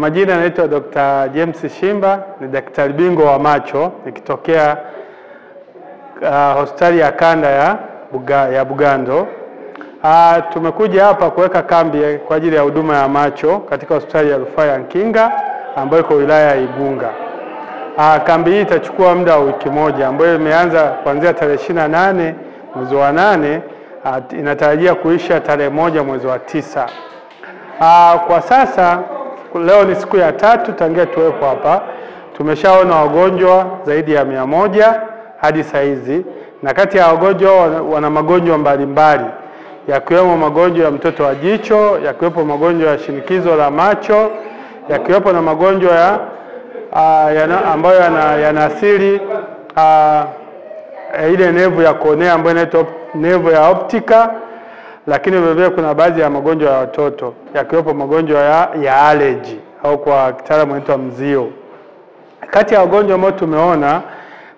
Majina naitwa Dr. James Shimba, ni daktari bingwa wa macho nikitokea hospitali ya kanda ya Bugando. Tumekuja hapa kuweka kambi kwa ajili ya huduma ya macho katika hospitali ya Rufaa ya Nkinga ambayo iko wilaya ya Igunga. Kambi hii itachukua muda wa wiki moja ambayo imeanza kuanzia tarehe 28 mwezi wa 8, inatarajia kuisha tarehe 1 mwezi wa 9. Kwa sasa leo ni siku ya 3 tangia tuwepo hapa. Tumeshaona wagonjwa zaidi ya 100 hadi saizi, na kati ya wagonjwa wana magonjwa mbalimbali yakiwemo magonjwa ya mtoto wa jicho, yakiwepo magonjwa ya shinikizo la macho, yakiwepo na magonjwa ambayo yanaathiri ile nevu ya kuonea ambayo inaitwa nevu ya optika, lakini vile kuna baadhi ya magonjwa ya watoto yakiwepo magonjwa ya allergy au kwa kitaalamu inaitwa mzio. Kati ya wagonjwa ambao tumeona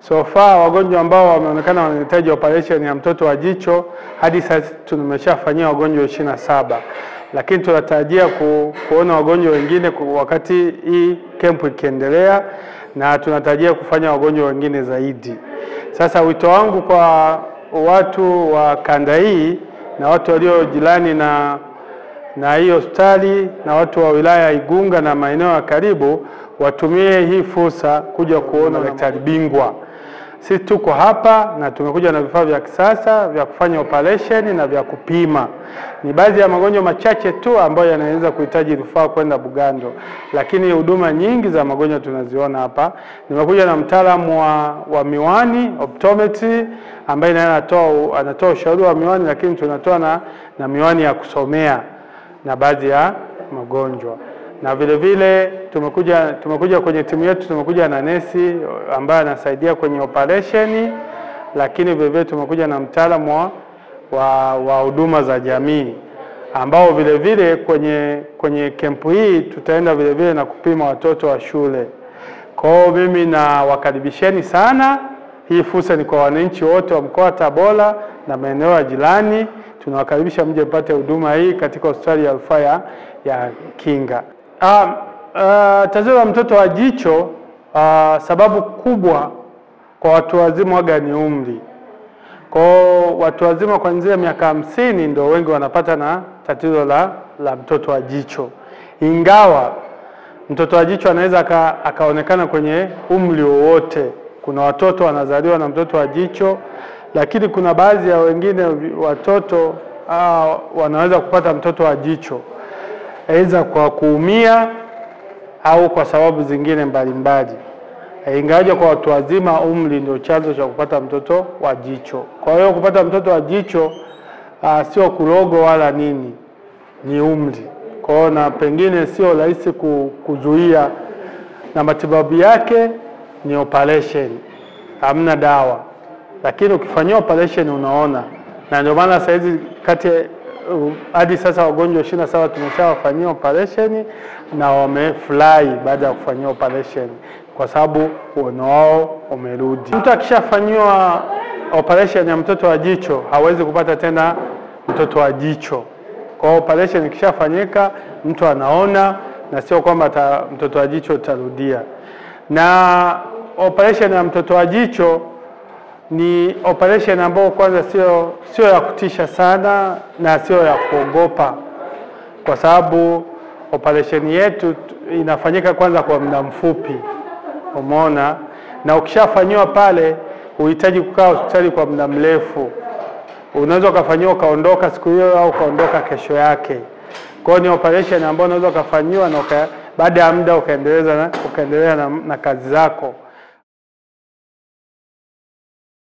so far, wagonjwa ambao wameonekana wanahitaji operation ya mtoto wa jicho hadi sasa tumeshafanyia wagonjwa 27, lakini tunatarajia kuona wagonjwa wengine wakati hii camp ikiendelea, na tunatarajia kufanya wagonjwa wengine zaidi. Sasa wito wangu kwa watu wa kanda hii na watu walio jirani na hii hospitali na watu wa wilaya ya Igunga na maeneo ya karibu, watumie hii fursa kuja kuona daktari bingwa. Sisi tuko hapa na tumekuja na vifaa vya kisasa vya kufanya operation na vya kupima. Ni baadhi ya magonjwa machache tu ambayo yanaweza kuhitaji rufaa kwenda Bugando, lakini huduma nyingi za magonjwa tunaziona hapa. Nimekuja na mtaalamu wa miwani, optometry, ambaye naye anatoa ushauri wa miwani, lakini tunatoa na miwani ya kusomea na baadhi ya magonjwa. Na vile vile tumekuja kwenye timu yetu, tumekuja na nesi ambaye anasaidia kwenye operation, lakini vile vile tumekuja na mtaalamu wa huduma za jamii ambao vile vile kwenye kempu hii tutaenda vile vile na kupima watoto wa shule. Kwa hiyo mimi na wakaribisheni sana. Hii fursa ni kwa wananchi wote wa mkoa wa Tabora na maeneo ya jirani. Tunawakaribisha mje mpate huduma hii katika hospitali ya Rufaa ya Nkinga. Tatizo la mtoto wa jicho, sababu kubwa kwa watu wazima waga ni umri. Kwa watu wazima kuanzia miaka 50 ndio wengi wanapata na tatizo la mtoto wa jicho. Ingawa mtoto wa jicho anaweza akaonekana kwenye umri wowote. Kuna watoto wanazaliwa na mtoto wa jicho, lakini kuna baadhi ya wengine watoto wanaweza kupata mtoto wa jicho aidha kwa kuumia au kwa sababu zingine mbalimbali. Ingawaje kwa watu wazima umri ndio chanzo cha kupata mtoto wa jicho. Kwa hiyo kupata mtoto wa jicho sio kurogo wala nini, ni umri. Kwa hiyo na pengine sio rahisi kuzuia, na matibabu yake ni operation, hamna dawa. Lakini ukifanyia operation unaona, na ndio maana sasa hizi hadi sasa wagonjwa 27 tumeshawafanyia operation na wamefurahi baada ya kufanyia operation kwa sababu uono wao umerudi. Mtu akishafanywa operation ya mtoto wa jicho hawezi kupata tena mtoto wa jicho. Kwa operation ikishafanyika mtu anaona, na sio kwamba mtoto wa jicho utarudia. Na operation ya mtoto wa jicho ni operation ambayo kwanza sio ya kutisha sana na sio ya kuogopa, kwa sababu operation yetu inafanyika kwanza kwa muda mfupi, umeona, na ukishafanywa pale uhitaji kukaa hospitali kwa muda mrefu. Unaweza kufanywa ukaondoka siku hiyo au ukaondoka kesho yake. Kwa hiyo ni operation ambayo unaweza kufanywa na baada ya muda ukaendelea na kazi zako.